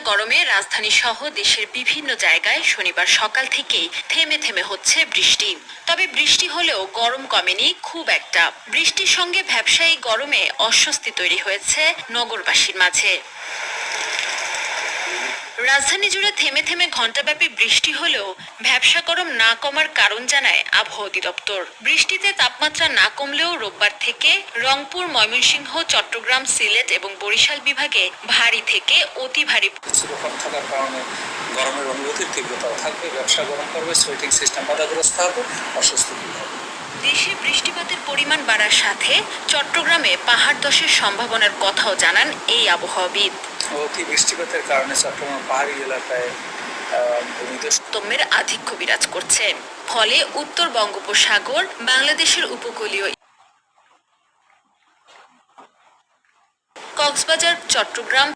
গরমে রাজধানী সহ দেশের বিভিন্ন জায়গায় শনিবার সকাল থেকেই থেমে থেমে হচ্ছে বৃষ্টি। তবে বৃষ্টি হলেও গরম কমেনি খুব একটা। বৃষ্টির সঙ্গে ব্যবসায়ী গরমে অস্বস্তি তৈরি হয়েছে নগরবাসীর মাঝে। রাজধানী জুড়ে থেমে থেমে ঘণ্টাব্যাপী বৃষ্টি হলেও ব্যবসা গরম না কমার কারণ জানায় আবহাওয়া অধিদপ্তর। বৃষ্টিতে তাপমাত্রা না কমলেও রোববার থেকে রংপুর, ময়মনসিংহ, চট্টগ্রাম, সিলেট এবং বরিশাল বিভাগে ভারী থেকে অতি ভারী থাকার কারণে গরমের অনুভূতির তীব্রতাও থাকবে, ব্যবসা গরম করবে, সোয়েটিং সিস্টেম বাধাগ্রস্ত হবে, অস্বস্তি হবে। দেশে বৃষ্টিপাতের পরিমাণ বাড়ার সাথে চট্টগ্রামে পাহাড় ধসের সম্ভাবনার কথাও জানান এই আবহাওয়াবিদ। অতি বৃষ্টিপাতের কারণে চট্টগ্রাম পাহাড়ি এলাকায় ভূমিধসের আধিক্য বিরাজ করছে। ফলে উত্তর বঙ্গোপসাগর, বাংলাদেশের উপকূলীয় কক্সবাজার, চট্টগ্রাম,